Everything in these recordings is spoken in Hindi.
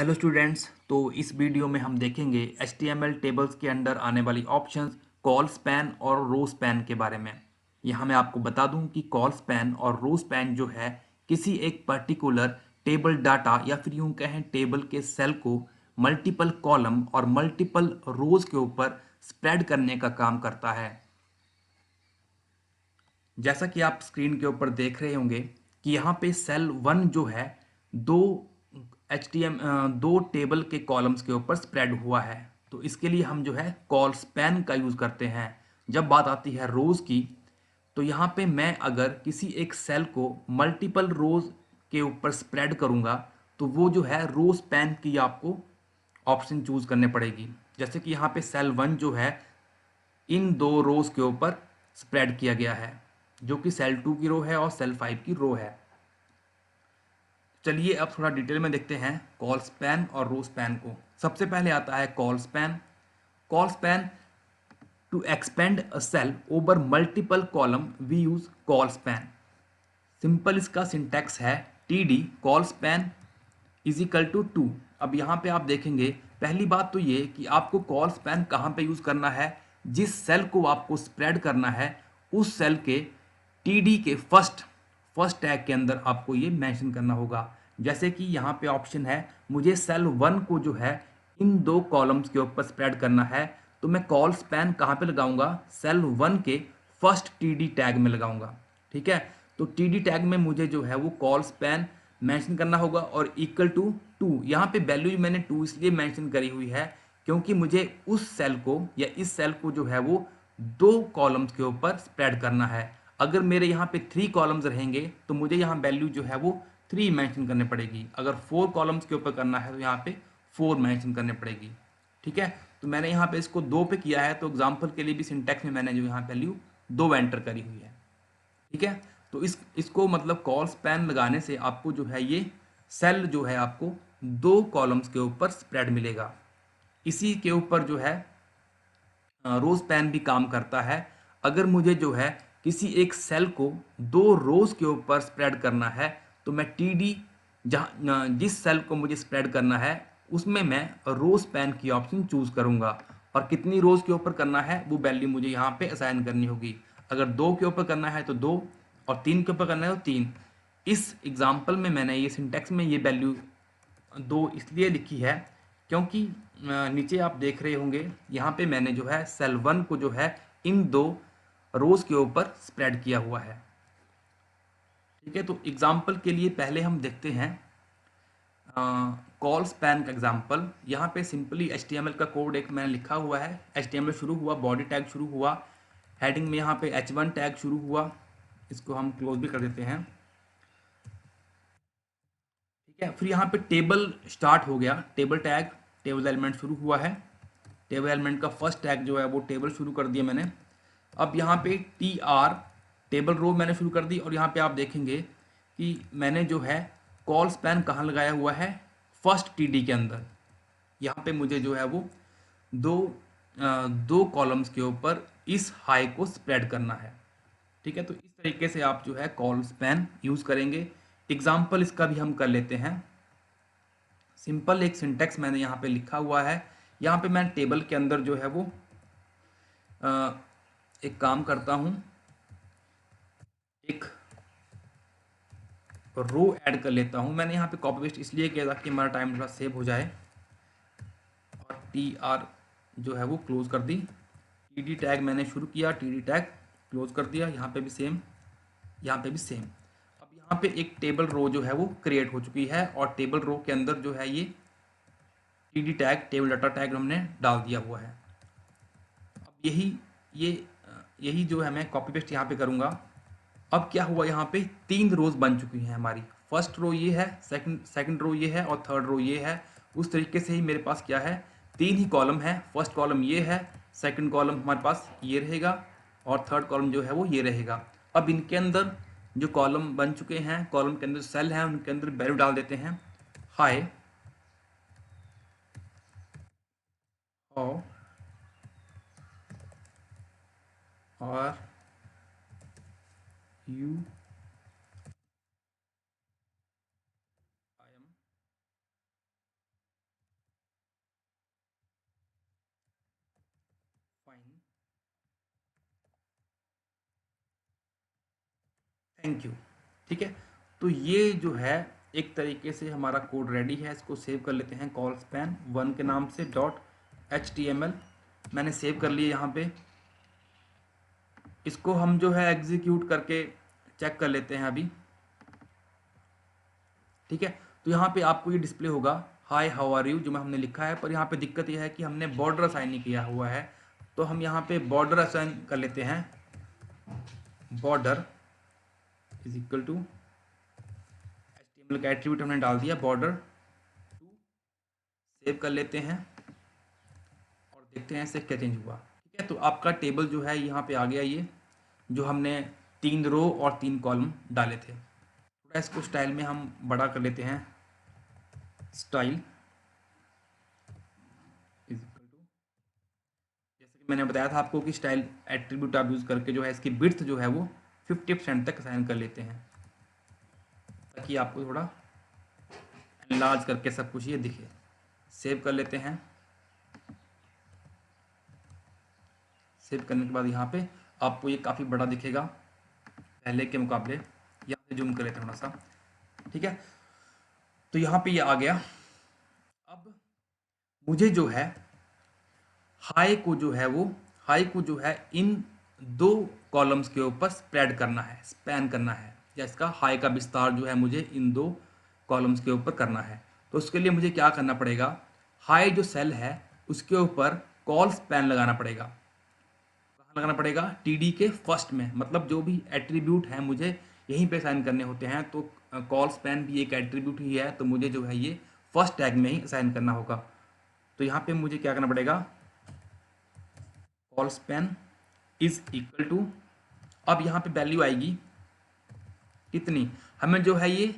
Hello students. तो इस वीडियो में हम देखेंगे HTML टेबल्स के अंडर आने वाली ऑप्शंस कॉल स्पैन और रो स्पैन के बारे में। यहाँ मैं आपको बता दूं कि कॉल स्पैन और रो स्पैन जो है किसी एक पर्टिकुलर टेबल डाटा या फिर यूं कहें टेबल के सेल को मल्टीपल कॉलम और मल्टीपल रोज के ऊपर स्प्रेड करने का काम करता है। जैसा कि आप स्क्रीन के ऊपर देख रहे होंगे कि यहाँ पे सेल 1 जो है दो दो टेबल के कॉलम्स के ऊपर स्प्रेड हुआ है। तो इसके लिए हम जो है कॉल स्पैन का यूज करते हैं। जब बात आती है रोज की, तो यहाँ पे मैं अगर किसी एक सेल को मल्टीपल रोज के ऊपर स्प्रेड करूंगा तो वो जो है रो स्पैन की आपको ऑप्शन चूज करने पड़ेगी। जैसे कि यहाँ पे सेल 1 जो है इन दो रोज के ऊपर स्प्रेड किया गया है, जो कि सेल 2 की रो है और सेल 5 की रो है। चलिए अब थोड़ा डिटेल में देखते हैं कॉल स्पैन और रो स्पैन को। सबसे पहले आता है colspan. Colspan to expand a cell over multiple column we use colspan. Simple इसका सिंटैक्स है T D colspan is equal to 2। अब यहाँ पे आप देखेंगे पहली बात तो ये कि आपको कॉल स्पैन कहाँ पे यूज़ करना है। जिस सेल को आपको स्प्रेड करना है उस सेल के टीडी के फर्स्ट टैग के अंदर आपको ये मेंशन करना होगा। जैसे कि यहाँ पे ऑप्शन है मुझे सेल 1 को जो है इन दो कॉलम्स के ऊपर स्प्रेड करना है, तो मैं कॉल स्पैन कहाँ पे लगाऊंगा, सेल 1 के फर्स्ट टीडी टैग में लगाऊंगा। ठीक है, तो टीडी टैग में मुझे जो है वो कॉल स्पैन मेंशन करना होगा और इक्वल टू 2। यहाँ पे वैल्यू मैंने 2 इसलिए मेंशन करी हुई है क्योंकि मुझे उस सेल को या इस सेल को जो है वो दो कॉलम्स के ऊपर स्प्रेड करना है। अगर मेरे यहाँ पे 3 कॉलम्स रहेंगे तो मुझे यहाँ वैल्यू जो है वो 3 मेंशन करने पड़ेगी। अगर 4 कॉलम्स के ऊपर करना है तो यहाँ पे 4 मेंशन करने पड़ेगी। ठीक है, तो मैंने यहाँ पे इसको 2 पे किया है, तो एग्जाम्पल के लिए भी सिंटैक्स में मैंने जो यहाँ वैल्यू 2 एंटर करी हुई है। ठीक है, तो इसको मतलब कॉल स्पैन लगाने से आपको जो है ये सेल जो है आपको दो कॉलम्स के ऊपर स्प्रेड मिलेगा। इसी के ऊपर जो है रो स्पैन भी काम करता है। अगर मुझे जो है किसी एक सेल को दो रोज के ऊपर स्प्रेड करना है तो मैं टी डी जहाँ जिस सेल को मुझे स्प्रेड करना है उसमें मैं रो स्पैन की ऑप्शन चूज करूंगा और कितनी रोज के ऊपर करना है वो वैल्यू मुझे यहाँ पे असाइन करनी होगी। अगर 2 के ऊपर करना है तो 2 और 3 के ऊपर करना है तो 3। इस एग्जाम्पल में मैंने ये सिंटेक्स में ये वैल्यू 2 इसलिए लिखी है क्योंकि नीचे आप देख रहे होंगे यहाँ पे मैंने जो है सेल 1 को जो है इन दो रोज के ऊपर स्प्रेड किया हुआ है। ठीक है, तो एग्जाम्पल के लिए पहले हम देखते हैं कॉल स्पैन का एग्जाम्पल। यहाँ पे सिंपली HTML का कोड एक मैंने लिखा हुआ है। HTML शुरू हुआ, बॉडी टैग शुरू हुआ, हेडिंग में यहाँ पे H1 टैग शुरू हुआ। इसको हम क्लोज भी कर देते हैं। ठीक है, फिर यहाँ पे टेबल स्टार्ट हो गया, टेबल टैग, टेबल एलिमेंट शुरू हुआ है। टेबल एलिमेंट का फर्स्ट टैग जो है वो टेबल शुरू कर दिया मैंने। अब यहाँ पे TR टेबल रो मैंने शुरू कर दी और यहाँ पे आप देखेंगे कि मैंने जो है कॉल स्पैन कहाँ लगाया हुआ है, फर्स्ट TD के अंदर। यहाँ पे मुझे जो है वो दो दो कॉलम्स के ऊपर इस हाई को स्प्रेड करना है। ठीक है, तो इस तरीके से आप जो है कॉल स्पैन यूज करेंगे। एग्जाम्पल इसका भी हम कर लेते हैं। सिंपल एक सिंटेक्स मैंने यहाँ पे लिखा हुआ है। यहाँ पे मैं टेबल के अंदर जो है वो एक काम करता हूँ, एक रो ऐड कर लेता हूँ। मैंने यहाँ पे कॉपी पेस्ट इसलिए किया ताकि हमारा टाइम थोड़ा सेव हो जाए। और TR जो है वो क्लोज कर दी। TD टैग मैंने शुरू किया, TD टैग क्लोज कर दिया। यहाँ पे भी सेम, यहाँ पे भी सेम। अब यहाँ पे एक टेबल रो जो है वो क्रिएट हो चुकी है और टेबल रो के अंदर जो है ये TD tag, table data tag हमने डाल दिया हुआ है। अब ये यही जो है मैं कॉपी पेस्ट यहाँ पे करूँगा। अब क्या हुआ, यहाँ पे 3 रोज बन चुकी हैं हमारी। फर्स्ट रो ये है, सेकंड रो ये है और थर्ड रो ये है। उस तरीके से ही मेरे पास क्या है, 3 ही कॉलम है। फर्स्ट कॉलम ये है, सेकंड कॉलम हमारे पास ये रहेगा और थर्ड कॉलम जो है वो ये रहेगा। अब इनके अंदर जो कॉलम बन चुके हैं, कॉलम के अंदर सेल है, उनके अंदर वैल्यू डाल देते हैं। हाई और you I am thank you. ठीक है, तो ये जो है एक तरीके से हमारा कोड रेडी है। इसको सेव कर लेते हैं कॉल स्पैन 1 के नाम से .html मैंने सेव कर लिया यहाँ पे। इसको हम जो है एग्जीक्यूट करके चेक कर लेते हैं अभी। ठीक है, तो यहाँ पे आपको ये डिस्प्ले होगा हाय हाउ आर यू, जो मैं हमने लिखा है, पर यहाँ पे दिक्कत यह है कि हमने बॉर्डर असाइन नहीं किया हुआ है। तो हम यहाँ पे बॉर्डर असाइन कर लेते हैं। Border is equal to HTML का एट्रीब्यूट हमने डाल दिया बॉर्डर टू, सेव कर लेते हैं और देखते हैं इससे क्या चेंज हुआ। ठीक है, तो आपका टेबल जो है यहाँ पे आ गया, ये जो हमने 3 रो और 3 कॉलम डाले थे। थोड़ा इसको स्टाइल में हम बड़ा कर लेते हैं। स्टाइल इज इक्वल टू, जैसे कि मैंने बताया था आपको कि स्टाइल एट्रीब्यूट आप यूज़ करके जो है इसकी विड्थ जो है वो 50% तक असाइन कर लेते हैं, ताकि आपको थोड़ा एनलार्ज करके सब कुछ ये दिखे। सेव कर लेते हैं। सेव करने के बाद यहाँ पे आपको ये काफ़ी बड़ा दिखेगा पहले के मुकाबले। यहाँ पे जूम कर लेते हैं थोड़ा सा। ठीक है, तो यहाँ पे ये आ गया। अब मुझे जो है हाई को जो है इन 2 कॉलम्स के ऊपर स्प्रेड करना है, स्पैन करना है, या इसका हाई का विस्तार जो है मुझे इन 2 कॉलम्स के ऊपर करना है। तो उसके लिए मुझे क्या करना पड़ेगा, हाई जो सेल है उसके ऊपर कॉल स्पैन लगाना पड़ेगा। कहाँ लगाना पड़ेगा, TD के फर्स्ट में, मतलब जो भी एट्रीब्यूट है मुझे यहीं पे असाइन करने होते हैं। तो कॉल स्पैन भी एक एट्रीब्यूट ही है, तो मुझे जो है ये फर्स्ट टैग में ही असाइन करना होगा। तो यहाँ पे मुझे क्या करना पड़ेगा, colspan is equal to, अब यहाँ पे वैल्यू आएगी कितनी, हमें जो है ये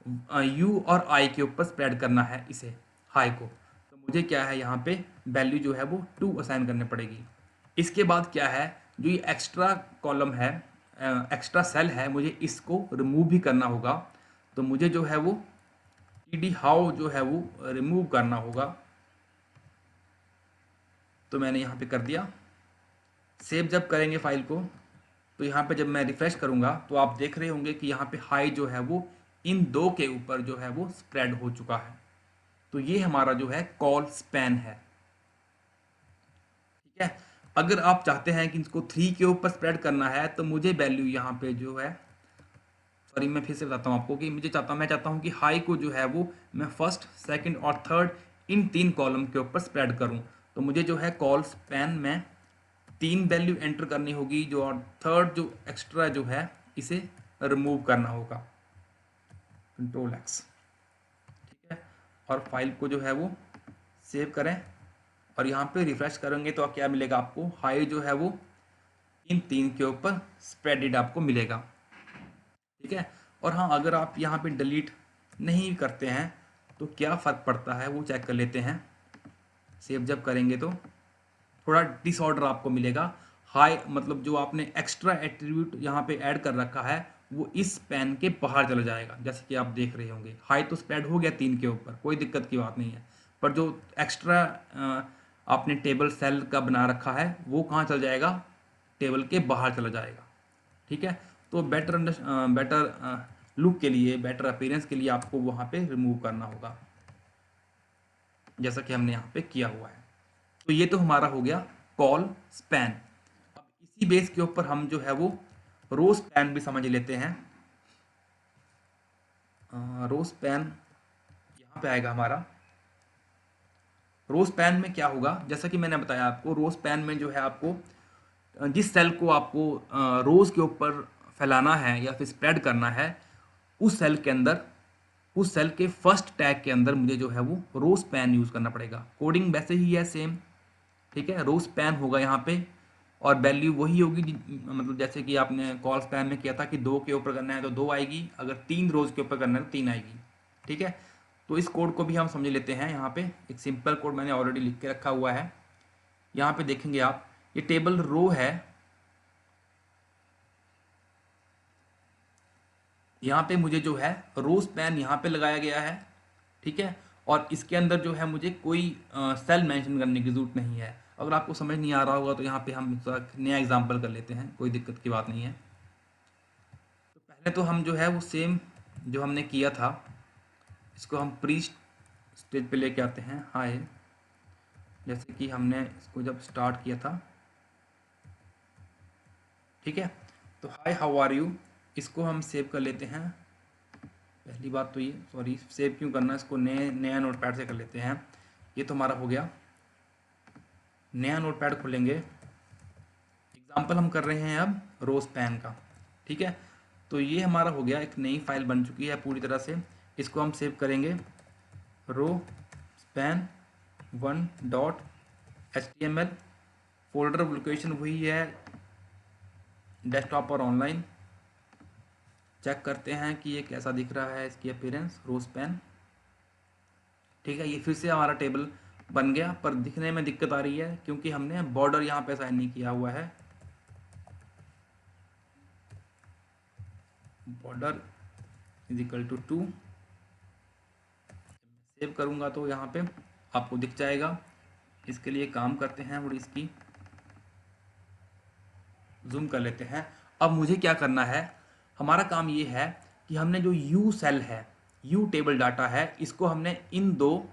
U और I के ऊपर स्प्रेड करना है इसे, हाई को। तो मुझे क्या है यहाँ पे वैल्यू जो है वो 2 असाइन करने पड़ेगी। इसके बाद क्या है, जो ये एक्स्ट्रा कॉलम है, एक्स्ट्रा सेल है, मुझे इसको रिमूव भी करना होगा। तो मुझे जो है वो TD हाउ जो है वो रिमूव करना होगा। तो मैंने यहाँ पे कर दिया। सेव जब करेंगे फाइल को, तो यहाँ पे जब मैं रिफ्रेश करूँगा तो आप देख रहे होंगे कि यहाँ पे हाई जो है वो इन 2 के ऊपर जो है वो स्प्रेड हो चुका है। तो ये हमारा जो है कॉल स्पैन है। ठीक है, अगर आप चाहते हैं कि इसको 3 के ऊपर स्प्रेड करना है, तो मुझे वैल्यू यहाँ पे जो है, सॉरी मैं फिर से बताता हूँ आपको कि मैं चाहता हूँ कि हाई को जो है वो मैं फर्स्ट, सेकंड और थर्ड इन 3 कॉलम के ऊपर स्प्रेड करूँ। तो मुझे जो है कॉल स्पैन में 3 वैल्यू एंटर करनी होगी, जो और थर्ड जो एक्स्ट्रा जो है इसे रिमूव करना होगा, Ctrl+X। ठीक है, और फाइल को जो है वो सेव करें और यहाँ पे रिफ्रेश करेंगे तो क्या मिलेगा आपको, हाई जो है वो इन 3 के ऊपर स्प्रेडेड आपको मिलेगा। ठीक है, और हाँ, अगर आप यहाँ पे डिलीट नहीं करते हैं तो क्या फ़र्क पड़ता है वो चेक कर लेते हैं। सेव जब करेंगे तो थोड़ा डिसऑर्डर आपको मिलेगा। हाई मतलब जो आपने एक्स्ट्रा एट्रीब्यूट यहाँ पे ऐड कर रखा है वो इस पैन के बाहर चला जाएगा, जैसे कि आप देख रहे होंगे। हाई तो स्प्रेड हो गया 3 के ऊपर, कोई दिक्कत की बात नहीं है, पर जो एक्स्ट्रा आपने टेबल सेल का बना रखा है वो कहाँ चल जाएगा, टेबल के बाहर चला जाएगा। ठीक है, तो बेटर लुक के लिए, बेटर अपीयरेंस के लिए आपको वहाँ पे रिमूव करना होगा, जैसा कि हमने यहाँ पे किया हुआ है। तो ये तो हमारा हो गया कॉल स्पैन। अब इसी बेस के ऊपर हम जो है वो रो स्पैन भी समझ लेते हैं। रो स्पैन यहाँ पे आएगा हमारा। रो स्पैन में क्या होगा, जैसा कि मैंने बताया आपको, रो स्पैन में जो है आपको जिस सेल को आपको रोज के ऊपर फैलाना है या फिर स्प्रेड करना है, उस सेल के अंदर, उस सेल के फर्स्ट टैग के अंदर मुझे जो है वो रो स्पैन यूज़ करना पड़ेगा। कोडिंग वैसे ही है सेम। ठीक है, रो स्पैन होगा यहाँ पे और वैल्यू वही होगी, मतलब जैसे कि आपने कॉल स्पैन में किया था कि 2 के ऊपर करना है तो 2 आएगी, अगर 3 रोज के ऊपर करना है तो 3 आएगी। ठीक है, तो इस कोड को भी हम समझ लेते हैं। यहाँ पे एक सिंपल कोड मैंने ऑलरेडी लिख के रखा हुआ है। यहाँ पे देखेंगे आप, ये टेबल रो है, यहाँ पे मुझे जो है रो स्पैन यहाँ पे लगाया गया है। ठीक है, और इसके अंदर जो है मुझे कोई सेल मेंशन करने की जरूरत नहीं है। अगर आपको समझ नहीं आ रहा होगा तो यहाँ पे हम नया एग्जांपल कर लेते हैं, कोई दिक्कत की बात नहीं है। तो पहले तो हम जो है वो सेम जो हमने किया था इसको हम प्री स्टेज पे लेके आते हैं। हाय, जैसे कि हमने इसको जब स्टार्ट किया था, ठीक है। तो हाय हाउ आर यू, इसको हम सेव कर लेते हैं। पहली बात तो ये, सॉरी सेव क्यों करना, इसको नया नोटपैड से कर लेते हैं। ये तो हमारा हो गया। नया नोटपैड खोलेंगे। एग्जाम्पल हम कर रहे हैं अब रो स्पैन का, ठीक है। तो ये हमारा हो गया, एक नई फाइल बन चुकी है पूरी तरह से। इसको हम सेव करेंगे रो स्पैन 1.html। फोल्डर लोकेशन वही है, डेस्कटॉप और ऑनलाइन। चेक करते हैं कि ये कैसा दिख रहा है, इसकी अपीयरेंस रो स्पैन, ठीक है। ये फिर से हमारा टेबल बन गया, पर दिखने में दिक्कत आ रही है क्योंकि हमने बॉर्डर यहाँ पे साइन नहीं किया हुआ है। Border is equal to 2। Save करूँगा तो यहाँ पे आपको दिख जाएगा। इसके लिए काम करते हैं और इसकी जूम कर लेते हैं। अब मुझे क्या करना है, हमारा काम ये है कि हमने जो यू सेल है, यू टेबल डाटा है, इसको हमने इन दो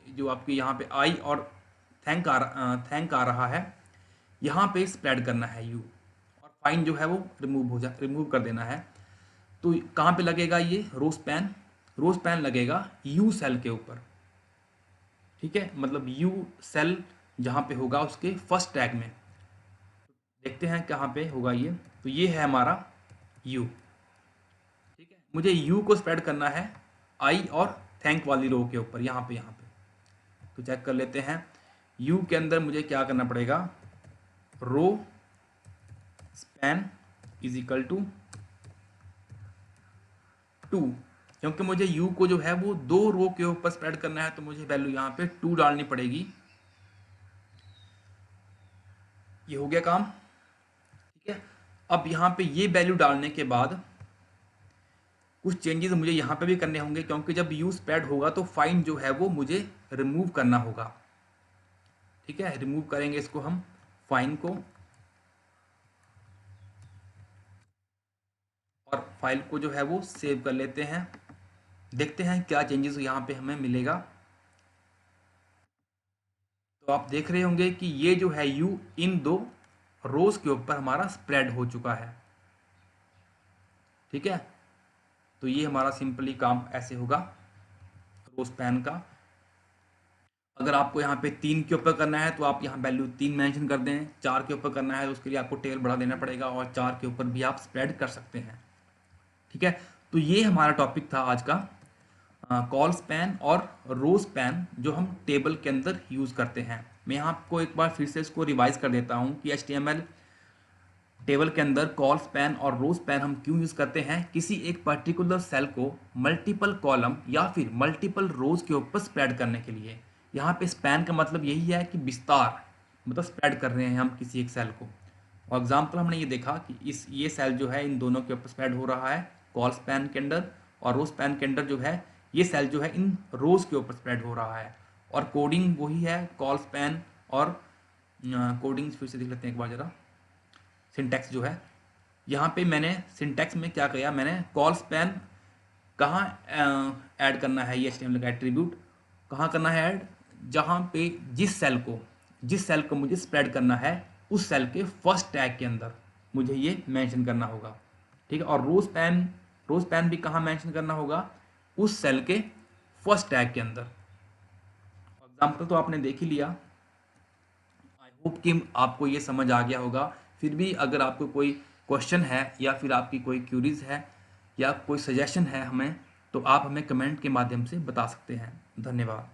जो आपके यहाँ पे आई और थैंक आ रहा है, यहाँ पे स्प्रेड करना है यू, और फाइन जो है वो रिमूव कर देना है। तो कहाँ पे लगेगा ये रो स्पैन लगेगा यू सेल के ऊपर, ठीक है। मतलब यू सेल जहाँ पे होगा उसके फर्स्ट टैग में। देखते हैं कहाँ पे होगा ये। तो ये है हमारा यू, ठीक है। मुझे यू को स्प्रेड करना है आई और थैंक वाली रो के ऊपर, यहाँ पे। तो चेक कर लेते हैं यू के अंदर मुझे क्या करना पड़ेगा, rowspan is equal to 2, क्योंकि मुझे यू को जो है वो दो रो के ऊपर स्प्रेड करना है, तो मुझे वैल्यू यहाँ पे 2 डालनी पड़ेगी। ये हो गया काम, ठीक है। अब यहाँ पे ये वैल्यू डालने के बाद कुछ चेंजेस मुझे यहाँ पे भी करने होंगे, क्योंकि जब यू स्प्रेड होगा तो फाइन जो है वो मुझे रिमूव करना होगा, ठीक है। रिमूव करेंगे इसको हम फाइन को, और फाइल को जो है वो सेव कर लेते हैं। देखते हैं क्या चेंजेस यहाँ पे हमें मिलेगा। तो आप देख रहे होंगे कि ये जो है यू इन दो रोज के ऊपर हमारा स्प्रेड हो चुका है, ठीक है। तो ये हमारा सिंपली काम ऐसे होगा रो स्पैन का। अगर आपको यहाँ पे 3 के ऊपर करना है तो आप यहाँ वैल्यू 3 मेंशन कर दें। 4 के ऊपर करना है तो उसके लिए आपको टेबल बढ़ा देना पड़ेगा, और 4 के ऊपर भी आप स्प्रेड कर सकते हैं, ठीक है। तो ये हमारा टॉपिक था आज का, कॉल स्पैन और रो स्पैन जो हम टेबल के अंदर यूज़ करते हैं। मैं आपको एक बार फिर से इसको रिवाइज कर देता हूँ कि HTML टेबल के अंदर कॉल स्पैन और रो स्पैन हम क्यों यूज़ करते हैं। किसी एक पर्टिकुलर सेल को मल्टीपल कॉलम या फिर मल्टीपल रोज के ऊपर स्प्रेड करने के लिए। यहाँ पे स्पैन का मतलब यही है कि विस्तार, मतलब स्प्रेड कर रहे हैं हम किसी एक सेल को। और एग्जाम्पल हमने ये देखा कि ये सेल जो है इन दोनों के ऊपर स्प्रेड हो रहा है कॉल स्पैन के अंदर, और रो स्पैन के अंदर जो है ये सेल जो है इन रोज के ऊपर स्प्रेड हो रहा है। और कोडिंग वही है कॉल स्पैन और कोडिंग फिर से देख लेते हैं एक बार ज़रा। सिंटैक्स जो है यहाँ पे मैंने सिंटैक्स में क्या किया, मैंने कॉल स्पैन कहाँ ऐड करना है, ये HTML का एट्रीब्यूट कहाँ करना है ऐड, जहाँ पे जिस सेल को मुझे स्प्रेड करना है उस सेल के फर्स्ट टैग के अंदर मुझे ये मेंशन करना होगा, ठीक है। और रो स्पैन भी कहाँ मेंशन करना होगा, उस सेल के फर्स्ट टैग के अंदर। एग्जाम्पल तो आपने देख ही लिया। आई होप कि आपको ये समझ आ गया होगा। फिर भी अगर आपको कोई क्वेश्चन है या फिर आपकी कोई क्यूरीज है या कोई सजेशन है हमें, तो आप हमें कमेंट के माध्यम से बता सकते हैं। धन्यवाद।